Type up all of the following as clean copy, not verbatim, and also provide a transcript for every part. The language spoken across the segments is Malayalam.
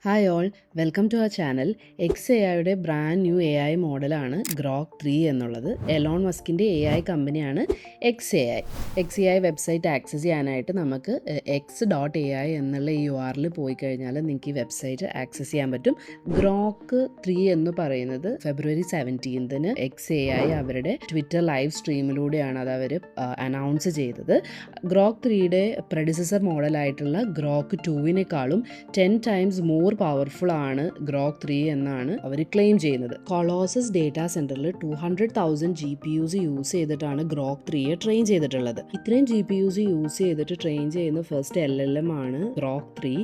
Hi all, welcome to our channel. XAIയുടെ ബ്രാൻഡ് ന്യൂ AI മോഡലാണ് Grok 3 എന്നുള്ളത്. എലോൺ മസ്കിൻ്റെ AI കമ്പനിയാണ് XAI. XAI വെബ്സൈറ്റ് ആക്സസ് ചെയ്യാനായിട്ട് നമുക്ക് x.ai എന്നുള്ള ഈ URL പോയി കഴിഞ്ഞാൽ നിങ്ങൾക്ക് ഈ വെബ്സൈറ്റ് ആക്സസ് ചെയ്യാൻ പറ്റും. Grok 3 എന്ന് പറയുന്നത് ഫെബ്രുവരി 17 XAI അവരുടെ ട്വിറ്റർ ലൈവ് സ്ട്രീമിലൂടെയാണ് അത് അവർ അനൗൺസ് ചെയ്തത്. Grok 3യുടെ പ്രെഡിസസർ മോഡലായിട്ടുള്ള Grok 2വിനേക്കാളും 10 times more powerful ആണ് Grok 3 എന്നാണ് അവർ ക്ലെയിം ചെയ്യുന്നത്. കൊളോസസ് ഡേറ്റാ സെന്ററിൽ 200,000 GPUs യൂസ് ചെയ്തിട്ടാണ് Grok 3യെ ട്രെയിൻ ചെയ്തിട്ടുള്ളത്. ഇത്രയും GPUs യൂസ് ചെയ്തിട്ട് ട്രെയിൻ ചെയ്യുന്ന ഫസ്റ്റ് LLM ആണ് Grok 3.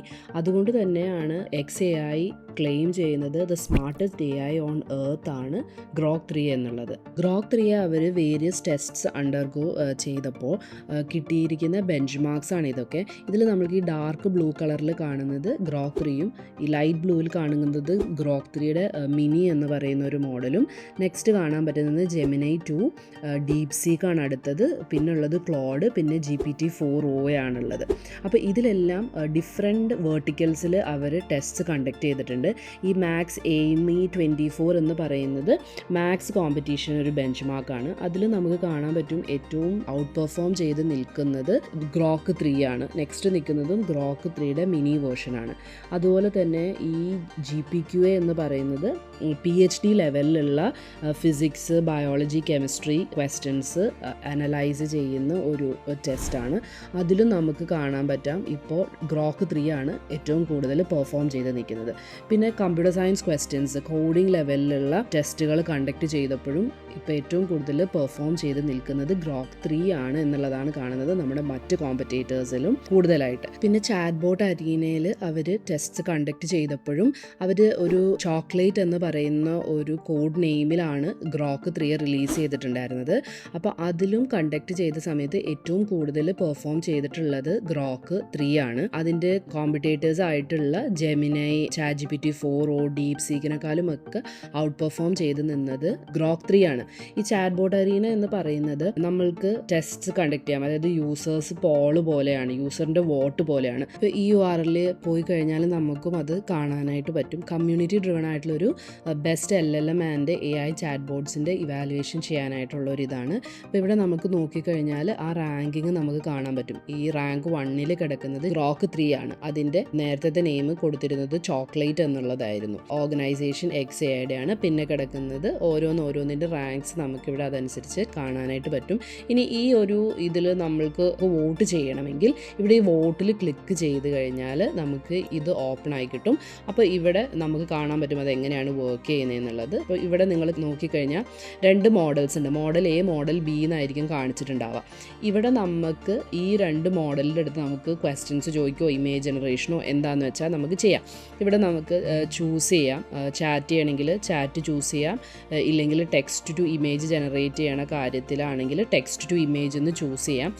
അതുകൊണ്ട് തന്നെയാണ് XAI ക്ലെയിം ചെയ്യുന്നത് the smartest AI on earth ആണ് Grok 3 എന്നുള്ളത്. Grok 3യെ അവർ വേരിയസ് ടെസ്റ്റ്സ് അണ്ടർഗോ ചെയ്തപ്പോൾ കിട്ടിയിരിക്കുന്ന ബെഞ്ച് മാർക്സ് ആണ് ഇതൊക്കെ. ഇതിൽ നമ്മൾക്ക് ഈ ഡാർക്ക് ബ്ലൂ കളറിൽ കാണുന്നത് Grok 3യും ഈ ലൈറ്റ് ബ്ലൂവിൽ കാണുന്നത് Grok 3യുടെ മിനി എന്ന് പറയുന്ന ഒരു മോഡലും. നെക്സ്റ്റ് കാണാൻ പറ്റുന്നത് Gemini 2, DeepSeek ആണ് അടുത്തത്, പിന്നുള്ളത് ക്ലോഡ്, പിന്നെ GPT-4o ആണുള്ളത്. അപ്പോൾ ഇതിലെല്ലാം ഡിഫറെൻറ്റ് വേർട്ടിക്കൽസിൽ അവർ ടെസ്റ്റ് കണ്ടക്ട് ചെയ്തിട്ടുണ്ട്. ഈ മാക്സ് AIME 24 എന്ന് പറയുന്നത് മാക്സ് കോമ്പറ്റീഷൻ ഒരു ബെഞ്ച് മാർക്കാണ്. അതിൽ നമുക്ക് കാണാൻ പറ്റും ഏറ്റവും ഔട്ട് പെർഫോം ചെയ്ത് നിൽക്കുന്നത് Grok 3 ആണ്. നെക്സ്റ്റ് നിൽക്കുന്നതും Grok 3യുടെ മിനി വേർഷനാണ്. അതുപോലെ തന്നെ ഈ GPQA എന്ന് പറയുന്നത് PhD ലെവലിലുള്ള physics, biology, chemistry questions analyse ചെയ്യുന്ന ഒരു ടെസ്റ്റാണ്. അതിലും നമുക്ക് കാണാൻ പറ്റാം ഇപ്പോൾ Grok 3 ആണ് ഏറ്റവും കൂടുതൽ പെർഫോം ചെയ്ത് നിൽക്കുന്നത്. പിന്നെ കമ്പ്യൂട്ടർ സയൻസ് ക്വസ്റ്റ്യൻസ്, കോഡിംഗ് ലെവലിലുള്ള ടെസ്റ്റുകൾ കണ്ടക്ട് ചെയ്തപ്പോഴും ഇപ്പോൾ ഏറ്റവും കൂടുതൽ പെർഫോം ചെയ്ത് നിൽക്കുന്നത് Grok 3 ആണ് എന്നുള്ളതാണ് കാണുന്നത് നമ്മുടെ മറ്റ് കോമ്പറ്റേറ്റേഴ്സിലും കൂടുതലായിട്ട്. പിന്നെ ചാറ്റ് ബോട്ട് അരീനയിൽ അവർ ടെസ്റ്റ് കണ്ടക്ട് ചെയ്തപ്പോഴും അവർ ഒരു ചോക്ലേറ്റ് എന്ന് പറയുന്ന ഒരു കോഡ് നെയിമിലാണ് Grok 3 റിലീസ് ചെയ്തിട്ടുണ്ടായിരുന്നത്. അപ്പോൾ അതിലും കണ്ടക്ട് ചെയ്ത സമയത്ത് ഏറ്റവും കൂടുതൽ പെർഫോം ചെയ്തിട്ടുള്ളത് Grok 3 ആണ്. അതിൻ്റെ കോമ്പറ്റേറ്റേഴ്സ് ആയിട്ടുള്ള Gemini, ChatGPT-4o, DeepSeekനെക്കാളും ഒക്കെ ഔട്ട് പെർഫോം ചെയ്ത് നിന്നത് Grok 3 ആണ്. ഈ ചാറ്റ് ബോട്ട് അരീന എന്ന് പറയുന്നത് നമ്മൾക്ക് ടെസ്റ്റ് കണ്ടക്ട് ചെയ്യാം, അതായത് യൂസേഴ്സ് പോള് പോലെയാണ്, യൂസറിൻ്റെ വോട്ട് പോലെയാണ്. ഇപ്പോൾ ഈ URL പോയി കഴിഞ്ഞാൽ നമുക്കും അത് കാണാനായിട്ട് പറ്റും. കമ്മ്യൂണിറ്റി ഡ്രിവൺ ആയിട്ടുള്ളൊരു best LLM and AI chat ബോട്ട്സിൻ്റെ ഇവാലുവേഷൻ ചെയ്യാനായിട്ടുള്ള ഒരു ഇതാണ്. അപ്പോൾ ഇവിടെ നമുക്ക് നോക്കിക്കഴിഞ്ഞാൽ ആ റാങ്കിങ് നമുക്ക് കാണാൻ പറ്റും. ഈ റാങ്ക് 1 കിടക്കുന്നത് Grok 3 ആണ്. അതിൻ്റെ നേരത്തെ നെയിം കൊടുത്തിരുന്നത് ചോക്ലേറ്റ് എന്നുള്ളതായിരുന്നു. ഓർഗനൈസേഷൻ XAIയുടെ ആണ്. പിന്നെ കിടക്കുന്നത് ഓരോന്നിൻ്റെ റാങ്ക്സ് നമുക്കിവിടെ അതനുസരിച്ച് കാണാനായിട്ട് പറ്റും. ഇനി ഈ ഒരു ഇതിൽ നമ്മൾക്ക് വോട്ട് ചെയ്യണമെങ്കിൽ ഇവിടെ ഈ വോട്ടിൽ ക്ലിക്ക് ചെയ്ത് കഴിഞ്ഞാൽ നമുക്ക് ഇത് ഓപ്പൺ ആയി കിട്ടും. അപ്പോൾ ഇവിടെ നമുക്ക് കാണാൻ പറ്റും അതെങ്ങനെയാണ് വർക്ക് ചെയ്യുന്നത് എന്നുള്ളത്. അപ്പോൾ ഇവിടെ നിങ്ങൾ നോക്കിക്കഴിഞ്ഞാൽ 2 മോഡൽസ് ഉണ്ട്. മോഡൽ A, മോഡൽ B എന്നായിരിക്കും കാണിച്ചിട്ടുണ്ടാവുക. ഇവിടെ നമുക്ക് ഈ 2 മോഡലിൻ്റെ അടുത്ത് നമുക്ക് ക്വസ്റ്റ്യൻസ് ചോദിക്കുകയോ ഇമേജ് ജനറേഷനോ എന്താണെന്ന് വെച്ചാൽ നമുക്ക് ചെയ്യാം. ഇവിടെ നമുക്ക് ചൂസ് ചെയ്യാം. ചാറ്റ് ചെയ്യണമെങ്കിൽ ചാറ്റ് ചൂസ് ചെയ്യാം, ഇല്ലെങ്കിൽ ടെക്സ്റ്റ് ടു ഇമേജ് ജനറേറ്റ് ചെയ്യണ കാര്യത്തിലാണെങ്കിൽ ടെക്സ്റ്റ് ടു ഇമേജ് എന്ന് ചൂസ് ചെയ്യാം.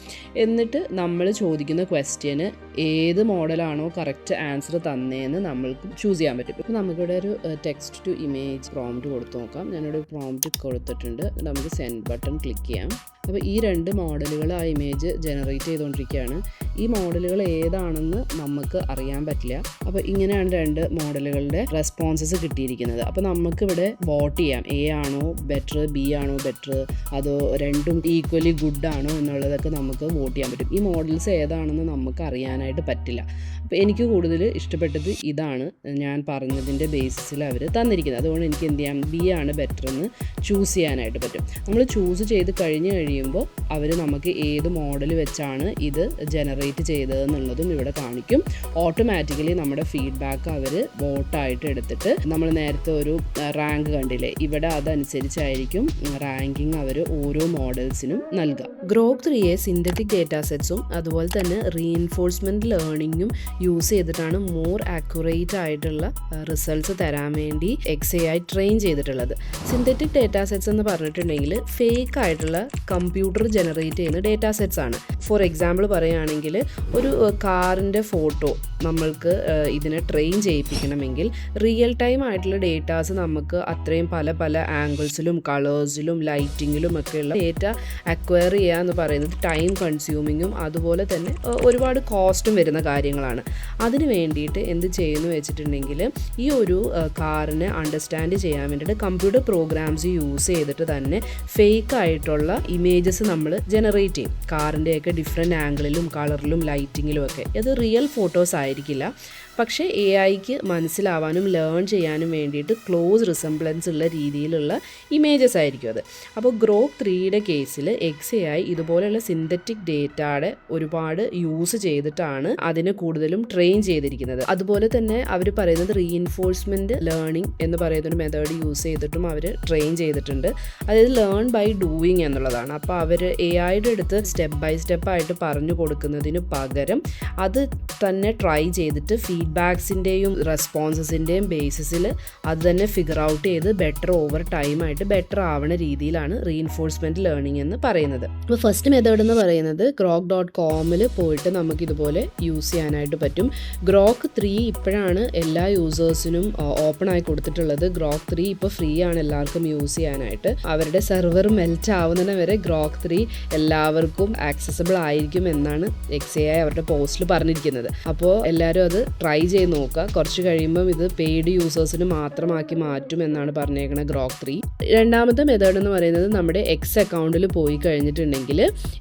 എന്നിട്ട് നമ്മൾ ചോദിക്കുന്ന ക്വസ്റ്റ്യന് ഏത് മോഡലാണോ കറക്റ്റ് ആൻസർ തന്നതെന്ന് നമ്മൾക്ക് ചൂസ് ചെയ്യാൻ പറ്റും. ഇപ്പോൾ നമുക്കിവിടെ ഒരു ടെക്സ്റ്റ് ടു ഇമേജ് പ്രോംപ്റ്റ് കൊടുത്ത് നോക്കാം. ഞാനിവിടെ പ്രോംപ്റ്റ് കൊടുത്തിട്ടുണ്ട്. നമുക്ക് സെൻഡ് ബട്ടൺ ക്ലിക്ക് ചെയ്യാം. അപ്പോൾ ഈ 2 മോഡലുകൾ ആ ഇമേജ് ജനറേറ്റ് ചെയ്തുകൊണ്ടിരിക്കുകയാണ്. ഈ മോഡലുകൾ ഏതാണെന്ന് നമുക്ക് അറിയാൻ പറ്റില്ല. അപ്പോൾ ഇങ്ങനെയാണ് 2 മോഡലുകളുടെ റെസ്പോൺസസ് കിട്ടിയിരിക്കുന്നത്. അപ്പോൾ നമുക്കിവിടെ വോട്ട് ചെയ്യാം, A ആണോ ബെറ്റർ, B ആണോ ബെറ്റർ, അതോ രണ്ടും ഈക്വലി ഗുഡ് ആണോ എന്നുള്ളതൊക്കെ നമുക്ക് വോട്ട് ചെയ്യാൻ പറ്റും. ഈ മോഡൽസ് ഏതാണെന്ന് നമുക്ക് അറിയാനായിട്ട് പറ്റില്ല. അപ്പോൾ എനിക്ക് കൂടുതൽ ഇഷ്ടപ്പെട്ടത് ഇതാണ് ഞാൻ പറഞ്ഞതിൻ്റെ ബേസിസിൽ അവർ തന്നിരിക്കുന്നത്. അതുകൊണ്ട് എനിക്ക് എന്ത് ചെയ്യാം, B ആണ് ബെറ്റർ എന്ന് ചൂസ് ചെയ്യാനായിട്ട് പറ്റും. നമ്മൾ ചൂസ് ചെയ്ത് കഴിയുമ്പോൾ അവർ നമുക്ക് ഏത് മോഡൽ വെച്ചാണ് ഇത് ജനറേറ്റ് ചെയ്തതെന്നുള്ളതും ഇവിടെ കാണിക്കും. ഓട്ടോമാറ്റിക്കലി നമ്മുടെ ഫീഡ്ബാക്ക് അവർ വോട്ടായിട്ട് എടുത്തിട്ട് നമ്മൾ നേരത്തെ ഒരു റാങ്ക് കണ്ടില്ലേ, ഇവിടെ അതനുസരിച്ചായിരിക്കും റാങ്കിങ് അവർ ഓരോ മോഡൽസിനും നൽകുക. Grok 3യെ സിന്തറ്റിക് ഡേറ്റാ സെറ്റ്സും അതുപോലെ തന്നെ റീഇൻഫോഴ്സ്മെൻറ്റ് ലേണിങ്ങും യൂസ് ചെയ്തിട്ടാണ് മോർ ആക്യുറേറ്റ് ആയിട്ടുള്ള റിസൾട്ട്സ് തരാൻ വേണ്ടി XAI ട്രെയിൻ ചെയ്തിട്ടുള്ളത്. സിന്തറ്റിക് ഡേറ്റാ സെറ്റ്സ് എന്ന് പറഞ്ഞിട്ടുണ്ടെങ്കിൽ ഫേക്ക് ആയിട്ടുള്ള കമ്പ്യൂട്ടർ ജനറേറ്റ് ചെയ്യുന്ന ഡേറ്റാ സെറ്റ്സ് ആണ്. ഫോർ എക്സാമ്പിൾ പറയുകയാണെങ്കിൽ ഒരു കാറിൻ്റെ ഫോട്ടോ നമ്മൾക്ക് ഇതിനെ ട്രെയിൻ ചെയ്യിപ്പിക്കണമെങ്കിൽ റിയൽ ടൈം ആയിട്ടുള്ള ഡേറ്റാസ് നമുക്ക് അത്രയും പല പല ആംഗിൾസിലും കളേഴ്സിലും ലൈറ്റിങ്ങിലും ഒക്കെയുള്ള ഡേറ്റ അക്വയർ ചെയ്യുക എന്ന് പറയുന്നത് ടൈം കൺസ്യൂമിങ്ങും അതുപോലെ തന്നെ ഒരുപാട് കോസ്റ്റും വരുന്ന കാര്യങ്ങളാണ്. അതിന് വേണ്ടിയിട്ട് എന്ത് ചെയ്യുന്നു വെച്ചിട്ടുണ്ടെങ്കിൽ ഈ ഒരു കാറിനെ അണ്ടർസ്റ്റാൻഡ് ചെയ്യാൻ വേണ്ടിയിട്ട് കമ്പ്യൂട്ടർ പ്രോഗ്രാംസ് യൂസ് ചെയ്തിട്ട് തന്നെ ഫേക്ക് ആയിട്ടുള്ള ഇമേജസ് നമ്മൾ ജനറേറ്റ് ചെയ്യും. കാറിൻ്റെയൊക്കെ ഡിഫറെൻറ്റ് ആംഗിളിലും കളറിലും ലൈറ്റിങ്ങിലും ഒക്കെ. ഇത് റിയൽ ഫോട്ടോസ് ആയിരിക്കില്ല, പക്ഷേ AI-ക്ക് മനസ്സിലാവാനും ലേൺ ചെയ്യാനും വേണ്ടിയിട്ട് ക്ലോസ് റിസംബ്ലൻസ് ഉള്ള രീതിയിലുള്ള ഇമേജസ് ആയിരിക്കും അത്. അപ്പോൾ ഗ്രോക്ക് 3യുടെ കേസിൽ XAI ഇതുപോലെയുള്ള സിന്തറ്റിക് ഡേറ്റയുടെ ഒരുപാട് യൂസ് ചെയ്തിട്ടാണ് അതിന് കൂടുതലും ട്രെയിൻ ചെയ്തിരിക്കുന്നത്. അതുപോലെ തന്നെ അവർ പറയുന്നത് റീഇൻഫോഴ്സ്മെൻറ്റ് ലേണിംഗ് എന്ന് പറയുന്നൊരു മെത്തേഡ് യൂസ് ചെയ്തിട്ടും അവർ ട്രെയിൻ ചെയ്തിട്ടുണ്ട്. അതായത് ലേൺ ബൈ ഡൂയിങ് എന്നുള്ളതാണ്. അപ്പോൾ അവർ AI-യുടെ അടുത്ത് സ്റ്റെപ്പ് ബൈ സ്റ്റെപ്പായിട്ട് പറഞ്ഞു കൊടുക്കുന്നതിന് പകരം അത് തന്നെ ട്രൈ ചെയ്തിട്ട് ഫീഡ്ബാക്സിൻ്റെയും റെസ്പോൺസസിൻ്റെയും ബേസിസിൽ അത് തന്നെ ഫിഗർ ഔട്ട് ചെയ്ത് ബെറ്റർ ഓവർ ടൈമായിട്ട് ബെറ്റർ ആവുന്ന രീതിയിലാണ് റീഇൻഫോഴ്സ്മെൻറ്റ് ലേണിംഗ് എന്ന് പറയുന്നത്. അപ്പോൾ ഫസ്റ്റ് മെത്തേഡ് എന്ന് പറയുന്നത് grok.com-ൽ പോയിട്ട് നമുക്കിതുപോലെ യൂസ് ചെയ്യാനായിട്ട് പറ്റും. ഗ്രോക്ക് 3 ഇപ്പോഴാണ് എല്ലാ യൂസേഴ്സിനും ഓപ്പൺ ആയി കൊടുത്തിട്ടുള്ളത്. ഗ്രോക്ക് 3 ഇപ്പോൾ ഫ്രീ ആണ് എല്ലാവർക്കും യൂസ് ചെയ്യാനായിട്ട്. അവരുടെ സെർവർ മെൽറ്റ് ആവുന്നതിന് വരെ ഗ്രോക്ക് 3 എല്ലാവർക്കും ആക്സസിബിൾ ആയിരിക്കും എന്നാണ് XAI അവരുടെ പോസ്റ്റിൽ പറഞ്ഞിരിക്കുന്നത്. അപ്പോൾ എല്ലാവരും അത് ട്രൈ ചെയ്ത് നോക്കുക. കുറച്ച് കഴിയുമ്പം ഇത് പെയ്ഡ് യൂസേഴ്സിന് മാത്രമാക്കി മാറ്റും എന്നാണ് പറഞ്ഞേക്കുന്നത് ഗ്രോക്ക് 3. രണ്ടാമത്തെ മെത്തേഡ് എന്ന് പറയുന്നത് നമ്മുടെ X അക്കൗണ്ടിൽ പോയി കഴിഞ്ഞിട്ടുണ്ടെങ്കിൽ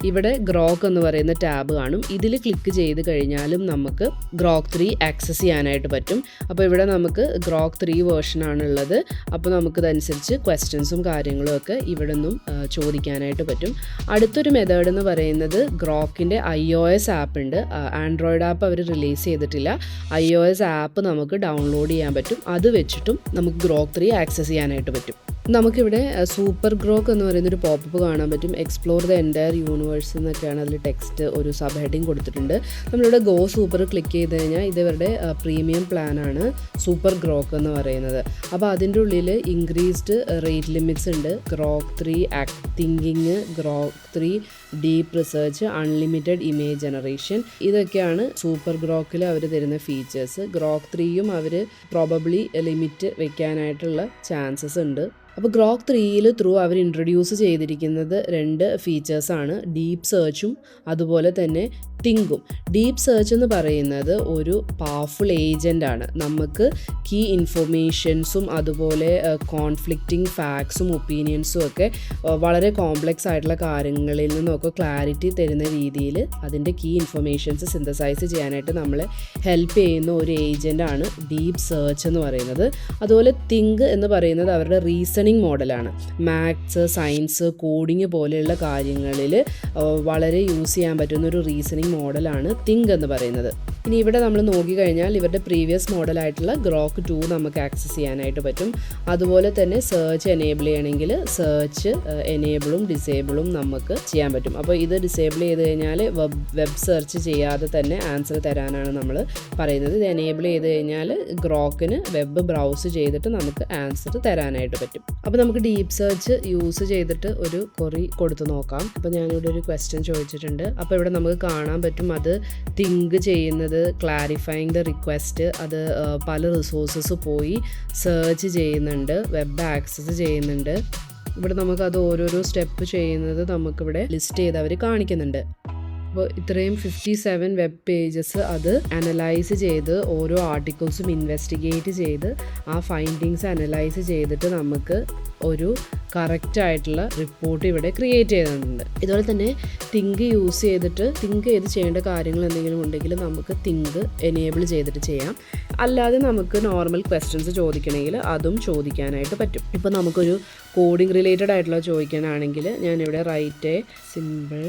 ഇവിടെ ഗ്രോക്ക് എന്ന് പറയുന്ന ടാബ് കാണും. ഇതിൽ ക്ലിക്ക് ചെയ്ത് കഴിഞ്ഞാലും നമുക്ക് ഗ്രോക്ക് 3 ആക്സസ് ചെയ്യാനായിട്ട് പറ്റും. അപ്പോൾ ഇവിടെ നമുക്ക് ഗ്രോക്ക് 3 വേർഷനാണുള്ളത്. അപ്പോൾ നമുക്കിതനുസരിച്ച് ക്വസ്റ്റ്യൻസും കാര്യങ്ങളും ഒക്കെ ഇവിടെ നിന്നും ചോദിക്കാനായിട്ട് പറ്റും. അടുത്തൊരു മെത്തേഡ് എന്ന് പറയുന്നത് ഗ്രോക്കിൻ്റെ iOS ആപ്പ് ഉണ്ട്. ആൻഡ്രോയിഡ് ആപ്പ് അവർ റിലീസ് ചെയ്തിട്ടില്ല. iOS ആപ്പ് നമുക്ക് ഡൗൺലോഡ് ചെയ്യാൻ പറ്റും. അത് വെച്ചിട്ടും നമുക്ക് ഗ്രോക്ക് 3 ആക്സസ് ചെയ്യാനായിട്ട് പറ്റും. നമുക്കിവിടെ സൂപ്പർ ഗ്രോക്ക് എന്ന് പറയുന്നൊരു പോപ്പപ്പ് കാണാൻ പറ്റും. എക്സ്പ്ലോർ ദ എൻറ്റയർ യൂണിവേഴ്സ് എന്നൊക്കെയാണ് അതിൽ ടെക്സ്റ്റ് ഒരു സബ് ഹെഡിങ് കൊടുത്തിട്ടുണ്ട്. നമ്മളിവിടെ ഗോ സൂപ്പർ ക്ലിക്ക് ചെയ്ത് കഴിഞ്ഞാൽ ഇതിവരുടെ പ്രീമിയം പ്ലാനാണ് സൂപ്പർ ഗ്രോക്ക് എന്ന് പറയുന്നത്. അപ്പോൾ അതിൻ്റെ ഉള്ളിൽ ഇൻക്രീസ്ഡ് റേറ്റ് ലിമിറ്റ്സ് ഉണ്ട്. Grok 3 thinking, Grok 3 deep research, unlimited image generation, ഇതൊക്കെയാണ് സൂപ്പർ ഗ്രോക്കിൽ അവർ തരുന്ന ഫീച്ചേഴ്സ്. ഗ്രോക്ക് 3യും അവർ പ്രോബബ്ലി ലിമിറ്റ് വെക്കാനായിട്ടുള്ള ചാൻസസ് ഉണ്ട്. അപ്പോൾ ഗ്രോക്ക് 3യിൽ അവർ ഇൻട്രൊഡ്യൂസ് ചെയ്തിരിക്കുന്നത് 2 ഫീച്ചേഴ്സാണ്, ഡീപ്പ് സെർച്ചും അതുപോലെ തന്നെ തിങ്കും. ഡീപ്പ് സെർച്ച് എന്ന് പറയുന്നത് ഒരു പവർഫുൾ ഏജൻ്റാണ്. നമുക്ക് കീ ഇൻഫർമേഷൻസും അതുപോലെ കോൺഫ്ലിക്റ്റിംഗ് ഫാക്ട്സും ഒപ്പീനിയൻസും ഒക്കെ വളരെ കോംപ്ലെക്സ് ആയിട്ടുള്ള കാര്യങ്ങളിൽ നിന്നൊക്കെ ക്ലാരിറ്റി തരുന്ന രീതിയിൽ അതിൻ്റെ കീ ഇൻഫർമേഷൻസ് സിന്തസൈസ് ചെയ്യാനായിട്ട് നമ്മളെ ഹെൽപ്പ് ചെയ്യുന്ന ഒരു ഏജൻ്റാണ് ഡീപ്പ് സെർച്ച് എന്ന് പറയുന്നത്. അതുപോലെ തിങ്ക് എന്ന് പറയുന്നത് അവരുടെ റീസണിങ് മോഡലാണ്. മാത്സ്, സയൻസ്, കോഡിങ് പോലെയുള്ള കാര്യങ്ങളിൽ വളരെ യൂസ് ചെയ്യാൻ പറ്റുന്ന ഒരു റീസണിങ് മോഡലാണ് തിങ്ക് എന്ന് പറയുന്നത്. ഇനി ഇവിടെ നമ്മൾ നോക്കിക്കഴിഞ്ഞാൽ ഇവരുടെ പ്രീവിയസ് മോഡലായിട്ടുള്ള ഗ്രോക്ക് 2 നമുക്ക് ആക്സസ് ചെയ്യാനായിട്ട് പറ്റും. അതുപോലെ തന്നെ സെർച്ച് എനേബിൾ ചെയ്യണമെങ്കിൽ സെർച്ച് എനേബിളും ഡിസേബിളും നമുക്ക് ചെയ്യാൻ പറ്റും. അപ്പോൾ ഇത് ഡിസേബിൾ ചെയ്ത് കഴിഞ്ഞാൽ വെബ് സെർച്ച് ചെയ്യാതെ തന്നെ ആൻസർ തരാനാണ് നമ്മൾ പറയുന്നത്. ഇത് എനേബിൾ ചെയ്ത് കഴിഞ്ഞാൽ ഗ്രോക്കിന് വെബ് ബ്രൗസ് ചെയ്തിട്ട് നമുക്ക് ആൻസർ തരാനായിട്ട് പറ്റും. അപ്പോൾ നമുക്ക് ഡീപ്പ് സെർച്ച് യൂസ് ചെയ്തിട്ട് ഒരു ക്വറി കൊടുത്ത് നോക്കാം. അപ്പോൾ ഞാനിവിടെ ഒരു ക്വസ്റ്റ്യൻ ചോദിച്ചിട്ടുണ്ട്. അപ്പോൾ ഇവിടെ നമുക്ക് കാണാൻ പറ്റും അത് തിങ്ക് ചെയ്യുന്നത്, ക്ലാരിഫൈങ് ദ റിക്വസ്റ്റ്, അത് പല റിസോഴ്സസ് പോയി സെർച്ച് ചെയ്യുന്നുണ്ട്, വെബ് ആക്സസ് ചെയ്യുന്നുണ്ട്. ഇവിടെ നമുക്കത് ഓരോരോ സ്റ്റെപ്പ് ചെയ്യുന്നത് നമുക്കിവിടെ ലിസ്റ്റ് ചെയ്ത് അവർ കാണിക്കുന്നുണ്ട്. അപ്പോൾ ഇത്രയും 57 വെബ് പേജസ് അത് അനലൈസ് ചെയ്ത് ഓരോ ആർട്ടിക്കിൾസും ഇൻവെസ്റ്റിഗേറ്റ് ചെയ്ത് ആ ഫൈൻഡിങ്സ് അനലൈസ് ചെയ്തിട്ട് നമുക്ക് ഒരു കറക്റ്റായിട്ടുള്ള റിപ്പോർട്ട് ഇവിടെ ക്രിയേറ്റ് ചെയ്യുന്നുണ്ട്. ഇതുപോലെ തന്നെ തിങ്ക് യൂസ് ചെയ്തിട്ട് തിങ്ക് ചെയ്ത് ചെയ്യേണ്ട കാര്യങ്ങൾ എന്തെങ്കിലും ഉണ്ടെങ്കിൽ നമുക്ക് തിങ്ക് എനേബിൾ ചെയ്തിട്ട് ചെയ്യാം. അല്ലാതെ നമുക്ക് നോർമൽ ക്വസ്റ്റ്യൻസ് ചോദിക്കണമെങ്കിൽ അതും ചോദിക്കാനായിട്ട് പറ്റും. ഇപ്പോൾ നമുക്കൊരു കോഡിംഗ് റിലേറ്റഡ് ആയിട്ടുള്ള ചോദിക്കാനാണെങ്കിൽ ഞാനിവിടെ റൈറ്റ് എ സിമ്പിൾ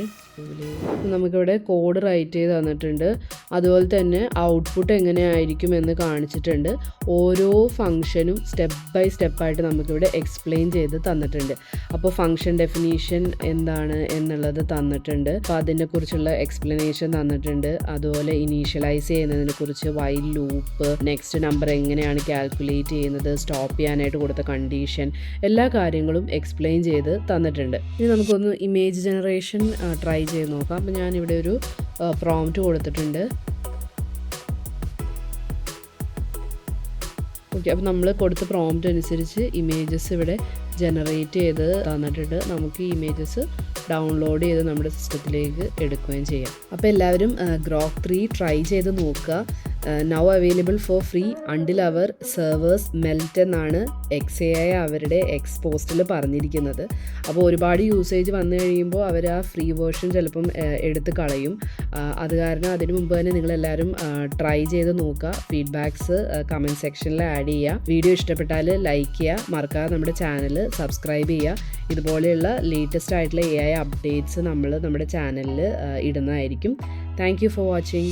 നമുക്കിവിടെ കോഡ് റൈറ്റ് ചെയ്ത് തന്നിട്ടുണ്ട്. അതുപോലെ തന്നെ ഔട്ട്പുട്ട് എങ്ങനെയായിരിക്കും എന്ന് കാണിച്ചിട്ടുണ്ട്. ഓരോ ഫംഗ്ഷനും സ്റ്റെപ്പ് ബൈ സ്റ്റെപ്പായിട്ട് നമുക്കിവിടെ എക്സ്പ്ലെയിൻ ചെയ്ത് തന്നിട്ടുണ്ട്. അപ്പോൾ ഫംഗ്ഷൻ ഡെഫിനീഷൻ എന്താണ് എന്നുള്ളത് തന്നിട്ടുണ്ട്. അപ്പോൾ അതിനെക്കുറിച്ചുള്ള എക്സ്പ്ലനേഷൻ തന്നിട്ടുണ്ട്. അതുപോലെ ഇനീഷ്യലൈസ് ചെയ്യുന്നതിനെ കുറിച്ച്, വൈൽ ലൂപ്പ്, നെക്സ്റ്റ് നമ്പർ എങ്ങനെയാണ് കാൽക്കുലേറ്റ് ചെയ്യുന്നത്, സ്റ്റോപ്പ് ചെയ്യാനായിട്ട് കൊടുത്ത കണ്ടീഷൻ, എല്ലാ കാര്യങ്ങളും എക്സ്പ്ലെയിൻ ചെയ്ത് തന്നിട്ടുണ്ട്. ഇനി നമുക്കൊന്ന് ഇമേജ് ജനറേഷൻ ട്രൈ ചെയ്ത് നോക്കാം. അപ്പോൾ ഞാനിവിടെ ഒരു പ്രോംപ്റ്റ് കൊടുത്തിട്ടുണ്ട്. ഓക്കെ, അപ്പോൾ നമ്മൾ കൊടുത്ത പ്രോംപ്റ്റ് അനുസരിച്ച് ഇമേജസ് ഇവിടെ ജനറേറ്റ് ചെയ്ത് തന്നിട്ടുണ്ട്. നമുക്ക് ഈ ഇമേജസ് ഡൗൺലോഡ് ചെയ്ത് നമ്മുടെ സിസ്റ്റത്തിലേക്ക് എടുക്കുകയും ചെയ്യാം. അപ്പോൾ എല്ലാവരും ഗ്രോക്ക് 3 ട്രൈ ചെയ്ത് നോക്കുക. Now available for free until our servers melt എന്നാണ് XAI അവരുടെ എക്സ് പോസ്റ്റിൽ പറഞ്ഞിരിക്കുന്നത്. അപ്പോൾ ഒരുപാട് യൂസേജ് വന്നു കഴിയുമ്പോൾ അവർ ആ ഫ്രീ വേർഷൻ ചിലപ്പം എടുത്ത് കളയും. അത് കാരണം അതിന് മുമ്പ് തന്നെ നിങ്ങളെല്ലാവരും ട്രൈ ചെയ്ത് നോക്കുക. ഫീഡ്ബാക്സ് കമൻറ്റ് സെക്ഷനിൽ ആഡ് ചെയ്യുക. വീഡിയോ ഇഷ്ടപ്പെട്ടാൽ ലൈക്ക് ചെയ്യുക. മറക്കാതെ നമ്മുടെ ചാനൽ സബ്സ്ക്രൈബ് ചെയ്യുക. ഇതുപോലെയുള്ള ലേറ്റസ്റ്റ് ആയിട്ടുള്ള AI അപ്ഡേറ്റ്സ് നമ്മൾ നമ്മുടെ ചാനലിൽ ഇടുന്നതായിരിക്കും. Thank you for watching.